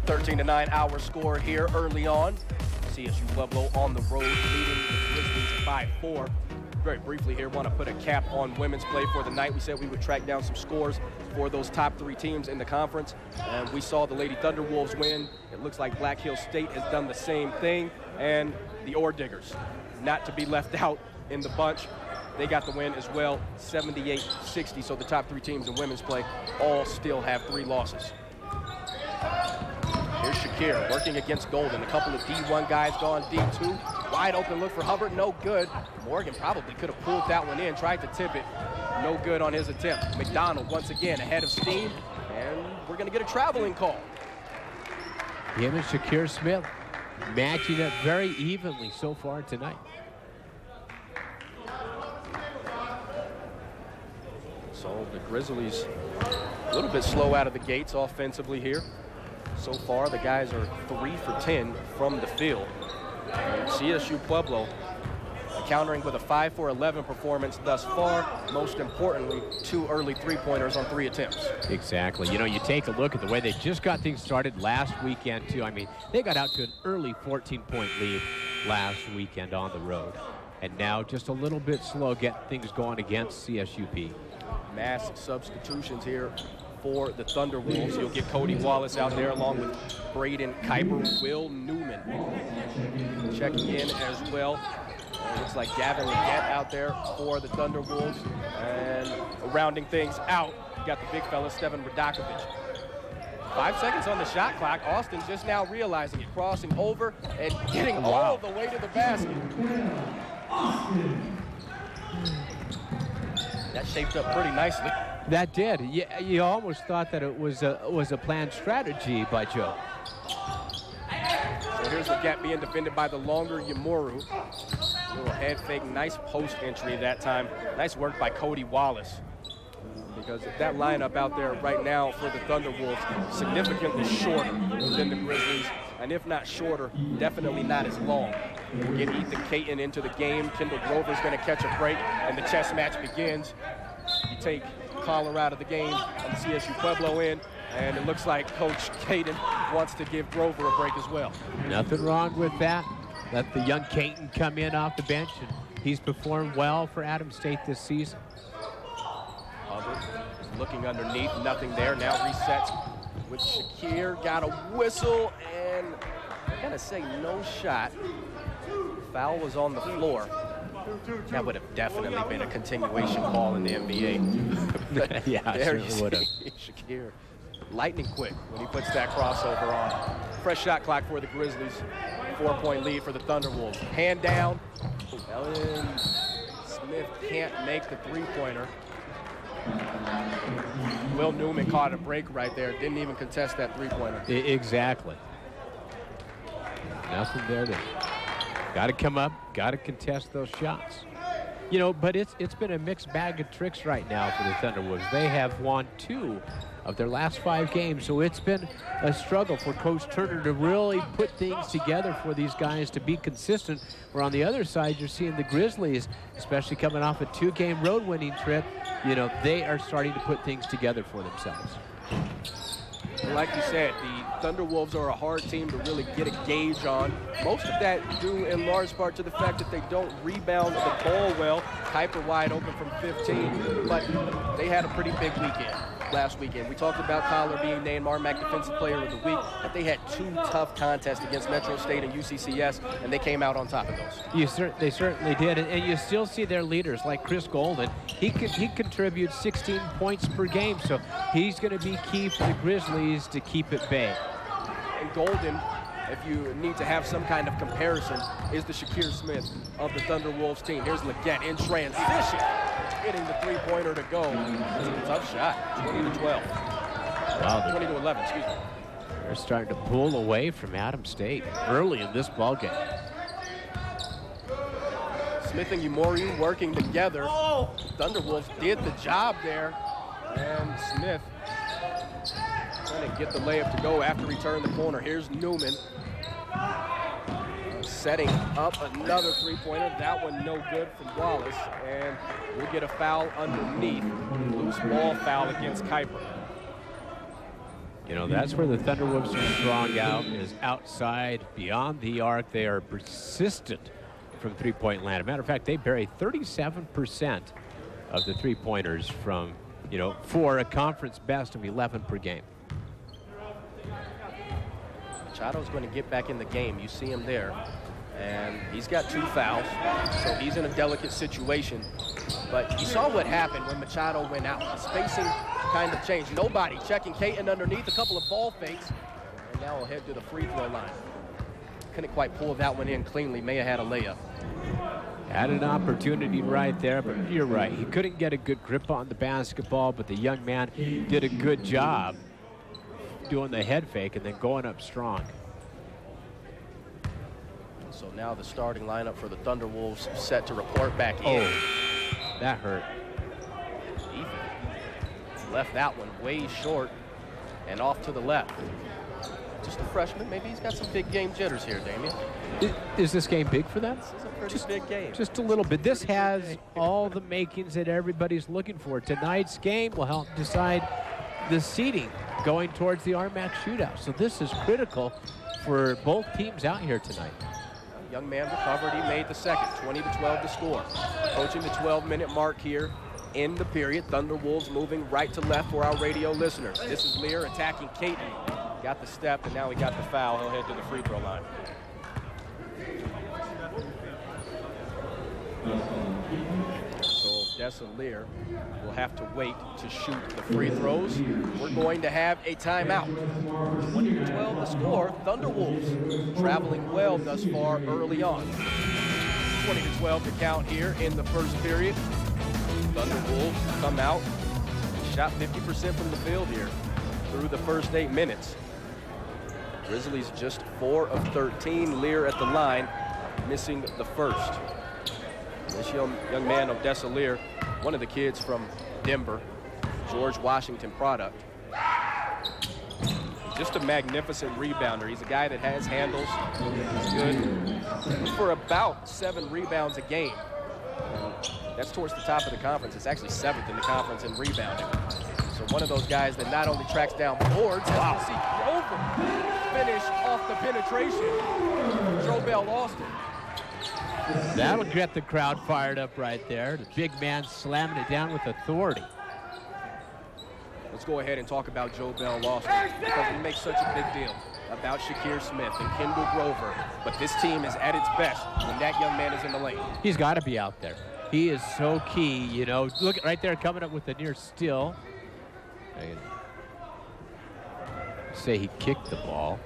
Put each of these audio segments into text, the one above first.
13-9 our score here early on. CSU Pueblo on the road leading the Grizzlies 5-4. Very briefly here, want to put a cap on women's play for the night. We said we would track down some scores for those top 3 teams in the conference. And we saw the Lady Thunderwolves win. It looks like Black Hills State has done the same thing. And the Ore Diggers, not to be left out in the bunch. They got the win as well, 78-60. So the top 3 teams in women's play all still have 3 losses. Here's Shakir working against Golden. A couple of D1 guys gone D2. Wide open look for Hubbard, no good. Morgan probably could have pulled that one in, tried to tip it. No good on his attempt. McDonald once again ahead of steam, and we're gonna get a traveling call. Him and Shakir Smith matching up very evenly so far tonight. So the Grizzlies a little bit slow out of the gates offensively here. So far, the guys are 3 for 10 from the field. And CSU Pueblo countering with a 5 for 11 performance thus far. Most importantly, 2 early 3-pointers on 3 attempts. Exactly. You know, you take a look at the way they just got things started last weekend, too. I mean, they got out to an early 14-point lead last weekend on the road. And now just a little bit slow getting things going against CSUP. Mass substitutions here for the Thunderwolves. You'll get Cody Wallace out there along with Braden Kuiper, Will Newman checking in as well. Looks like Gavin Leggett out there for the Thunderwolves. And rounding things out, you got the big fella, Stevan Radakovic. 5 seconds on the shot clock. Austin just now realizing it, crossing over and getting all the way to the basket. That shaped up pretty nicely. That did. You almost thought that it was a planned strategy by Joe. So here's the gap being defended by the longer Yamoru. Little head fake, nice post entry that time. Nice work by Cody Wallace. Because that lineup out there right now for the Thunderwolves, significantly shorter than the Grizzlies. And if not shorter, definitely not as long. We'll get Ethan Caton into the game. Kendall Grover's going to catch a break, and the chess match begins. You take Collar out of the game on the CSU Pueblo end, and it looks like Coach Caton wants to give Grover a break as well. Nothing wrong with that. Let the young Caton come in off the bench, and he's performed well for Adams State this season. Hubbard is looking underneath, nothing there. Now resets with Shakir, got a whistle, and I'm gonna say no shot. Foul was on the floor. That would have definitely been a continuation call in the NBA. Yeah, there it would have. Shakir, lightning quick when he puts that crossover on. Fresh shot clock for the Grizzlies. 4-point lead for the Thunderwolves. Hand down. Ellen Smith can't make the 3-pointer. Will Newman caught a break right there. Didn't even contest that 3-pointer. Exactly. Nothing there. Got to come up, got to contest those shots. You know, but it's been a mixed bag of tricks right now for the Thunderwolves. They have won 2 of their last 5 games, so it's been a struggle for Coach Turner to really put things together for these guys to be consistent. Where on the other side, you're seeing the Grizzlies, especially coming off a 2-game road winning trip, you know, they are starting to put things together for themselves. Like you said, the Thunderwolves are a hard team to really get a gauge on. Most of that due in large part to the fact that they don't rebound the ball well. Kuiper wide open from 15, but they had a pretty big weekend last weekend. We talked about Collar being named RMAC Defensive Player of the Week, but they had 2 tough contests against Metro State and UCCS, and they came out on top of those. They certainly did, and you still see their leaders like Chris Golden. He contributes 16 points per game, so he's going to be key for the Grizzlies to keep it bay. And Golden, if you need to have some kind of comparison, is the Shakir Smith of the Thunderwolves team. Here's Leggett in transition, hitting the 3-pointer to go. That's a tough shot, 20-12. Wow, 20-11, excuse me. They're starting to pull away from Adams State early in this ballgame. Smith and Yamoru working together. Thunderwolves did the job there, and Smith trying to get the layup to go after he turned the corner. Here's Newman setting up another 3-pointer. That one no good from Wallace, and we'll get a foul underneath. Loose ball foul against Kuiper. You know, that's where the Thunderwolves are strong out, is outside, beyond the arc. They are persistent from three-point land. As a matter of fact, they bury 37% of the three-pointers from, you know, for a conference best of 11 per game. Machado's going to get back in the game. You see him there. And he's got 2 fouls, so he's in a delicate situation. But you saw what happened when Machado went out. The spacing kind of changed. Nobody checking Caton underneath, a couple of ball fakes, and now he'll head to the free throw line. Couldn't quite pull that one in cleanly. May have had a layup. Had an opportunity right there, but you're right. He couldn't get a good grip on the basketball, but the young man did a good job doing the head fake and then going up strong. So now the starting lineup for the Thunderwolves set to report back in. Oh, that hurt. Even left that one way short and off to the left. Just a freshman. Maybe he's got some big game jitters here, Damian. Is this game big for them? This is a pretty big game. Just a little bit. This has all the makings that everybody's looking for. Tonight's game will help decide the seeding going towards the RMAC shootout. So this is critical for both teams out here tonight. Young man recovered. He made the second. 20-12 to score. Approaching the 12-minute mark here in the period. Thunderwolves moving right to left for our radio listeners. This is Lear attacking Caton. Got the step, and now he got the foul. He'll head to the free throw line. So Odessa Lear will have to wait to shoot the free throws. We're going to have a timeout. 20-12 the score. Thunderwolves traveling well thus far early on. 20-12 to count here in the first period. Thunderwolves come out, shot 50% from the field here through the first 8 minutes. Grizzlies just 4 of 13. Lear at the line, missing the first. This young man, Odessa Lear, one of the kids from Denver, George Washington product. Just a magnificent rebounder. He's a guy that has handles. He's good for about 7 rebounds a game. That's towards the top of the conference. It's actually 7th in the conference in rebounding. So one of those guys that not only tracks down boards, as you see Grover finish off the penetration. Jobel Austin. That'll get the crowd fired up right there. The big man slamming it down with authority. Let's go ahead and talk about Jobel Austin, because we make such a big deal about Shakir Smith and Kendall Grover. But this team is at its best when that young man is in the lane. He's got to be out there. He is so key, you know. Look right there, coming up with a near steal. Say he kicked the ball,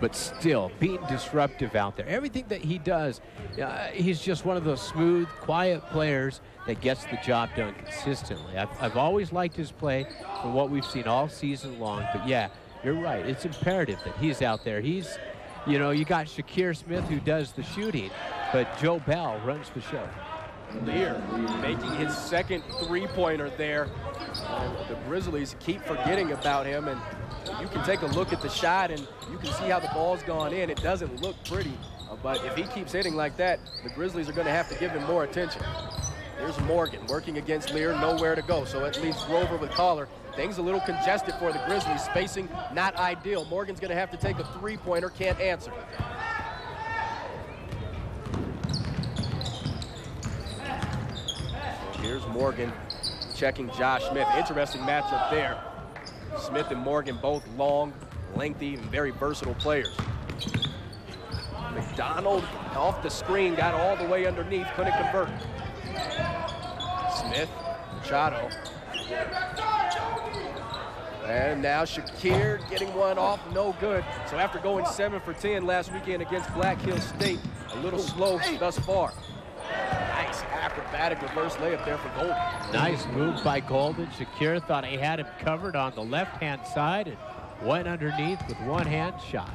but still being disruptive out there. Everything that he does, he's just one of those smooth, quiet players that gets the job done consistently. I've always liked his play from what we've seen all season long, but yeah, you're right. It's imperative that he's out there. He's, you know, you got Shakir Smith who does the shooting, but Joe Bell runs the show. Lear making his second three-pointer there. And the Grizzlies keep forgetting about him, and you can take a look at the shot and you can see how the ball's gone in. It doesn't look pretty, but if he keeps hitting like that, the Grizzlies are going to have to give him more attention. Here's Morgan working against Lear, nowhere to go, so it leaves Grover with Collar. Things a little congested for the Grizzlies, spacing not ideal. Morgan's going to have to take a three-pointer, can't answer. Here's Morgan checking Josh Smith. Interesting matchup there. Smith and Morgan both long, lengthy, and very versatile players. McDonald off the screen, got all the way underneath, couldn't convert. Smith, Machado. And now Shakir getting one off, no good. So after going 7 for 10 last weekend against Black Hills State, a little slow thus far. Nice acrobatic reverse layup there for Golden. Nice move by Golden. Shakir thought he had him covered on the left-hand side and went underneath with one-hand shot.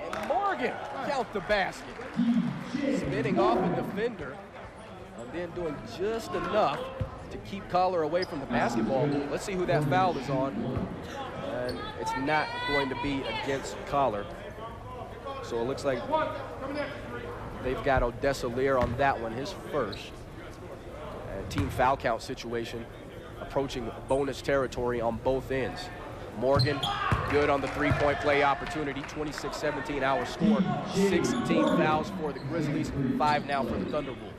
And Morgan count the basket. Spinning off a defender and then doing just enough to keep Collar away from the basketball. Let's see who that foul is on. And it's not going to be against Collar. So it looks like they've got Odessa Lear on that one, his first. Team foul count situation approaching bonus territory on both ends. Morgan, good on the three-point play opportunity. 26-17 our score. 16 fouls for the Grizzlies, 5 now for the Thunderwolves.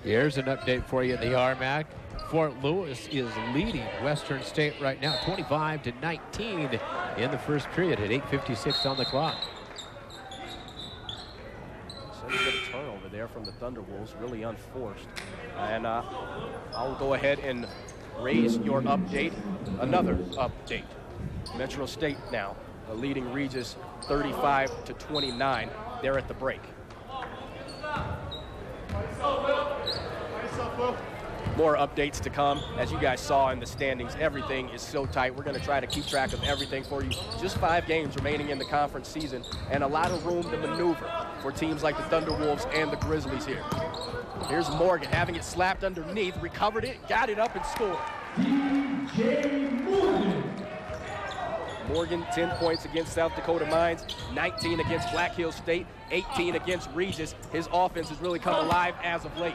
Here's an update for you in the RMAC. Fort Lewis is leading Western State right now, 25-19 in the first period at 8:56 on the clock. So you get a turnover there from the Thunderwolves, really unforced. And I'll go ahead and raise your update. Another update. Metro State now leading Regis 35-29. They're at the break. More updates to come. As you guys saw in the standings, everything is so tight. We're going to try to keep track of everything for you. Just 5 games remaining in the conference season and a lot of room to maneuver for teams like the Thunderwolves and the Grizzlies here. Here's Morgan having it slapped underneath, recovered it, got it up and scored. Morgan, 10 points against South Dakota Mines, 19 against Black Hills State, 18 against Regis. His offense has really come alive as of late.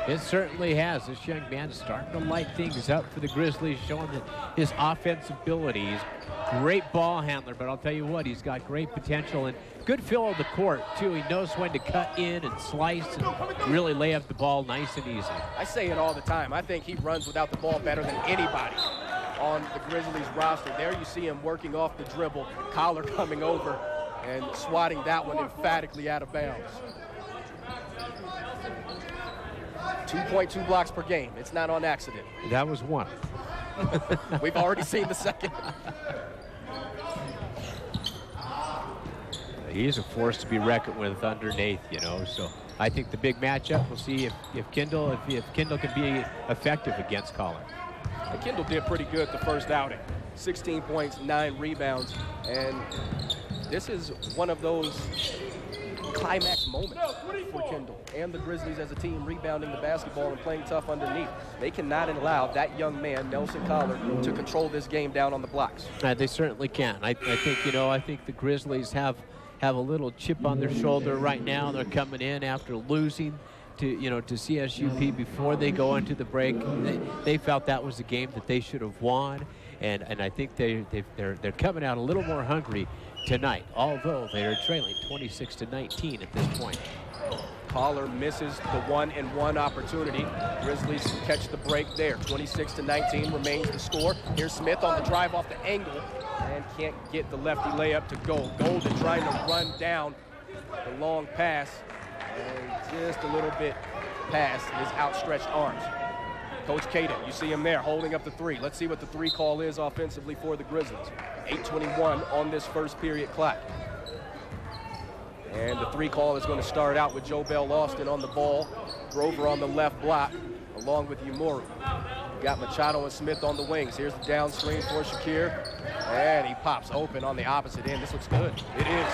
It certainly has. This young man is starting to light things up for the Grizzlies, showing that his offensive abilities. Great ball handler, but I'll tell you what, he's got great potential and good feel of the court, too. He knows when to cut in and slice and really lay up the ball nice and easy. I say it all the time. I think he runs without the ball better than anybody on the Grizzlies roster. There you see him working off the dribble, collar coming over and swatting that one emphatically out of bounds. 2.2 blocks per game. It's not on accident. That was one. We've already seen the second. He's a force to be reckoned with underneath, you know. So I think the big matchup, we'll see if Kendall can be effective against Collar. Kendall did pretty good the first outing. 16 points, 9 rebounds, and this is one of those climax moments for Kendall and the Grizzlies as a team, rebounding the basketball and playing tough underneath. They cannot allow that young man, Nelson Collar, to control this game down on the blocks. They certainly can. I think, you know, I think the Grizzlies have a little chip on their shoulder right now. They're coming in after losing to CSU P before they go into the break. They felt that was a game that they should have won, and I think they're coming out a little more hungry tonight, although they are trailing 26-19 at this point. Collar misses the 1-and-1 opportunity. Grizzlies catch the break there. 26-19 remains the score. Here's Smith on the drive off the angle and can't get the lefty layup to go. Golden trying to run down the long pass and just a little bit past his outstretched arms. Coach Caden, you see him there holding up the 3. Let's see what the 3 call is offensively for the Grizzlies. 8:21 on this first period clock. And the 3 call is going to start out with Joe Bell Austin on the ball, Grover on the left block, along with Umoru. Got Machado and Smith on the wings. Here's the down screen for Shakir, and he pops open on the opposite end. This looks good. It is.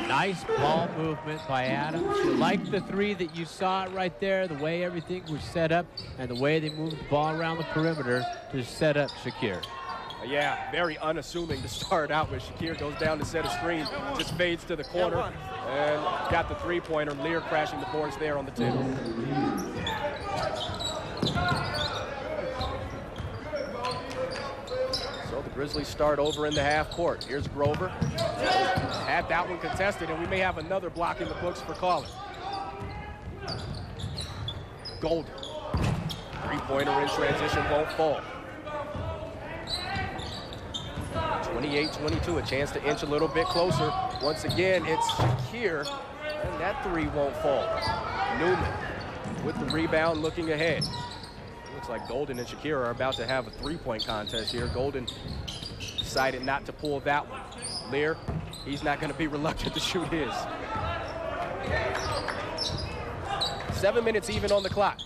Nice ball movement by Adams. You like the 3 that you saw right there, the way everything was set up and the way they moved the ball around the perimeter to set up Shakir. Yeah, very unassuming to start out with. Shakir goes down to set a screen, just fades to the corner, and got the 3-pointer. Lear crashing the boards there on the 2. So the Grizzlies start over in the half court. Here's Grover. Had that one contested, and we may have another block in the books for Collar. Golden. 3-pointer in transition won't fall. 28-22, a chance to inch a little bit closer. Once again, it's Shakir, and that 3 won't fall. Newman with the rebound, looking ahead. Looks like Golden and Shakir are about to have a 3-point contest here. Golden decided not to pull that one. Lear, he's not going to be reluctant to shoot his. 7 minutes even on the clock.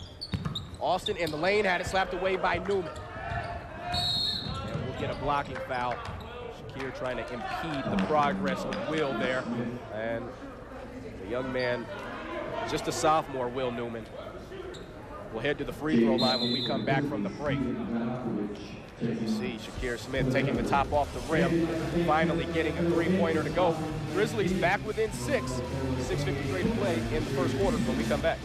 Austin in the lane, had it slapped away by Newman. And we'll get a blocking foul. Shakir trying to impede the progress of Will there. And the young man, just a sophomore, Will Newman, will head to the free throw line when we come back from the break. There you see Shakir Smith taking the top off the rim, finally getting a 3-pointer to go. Grizzlies back within 6. 6:53 to play in the first quarter when we come back.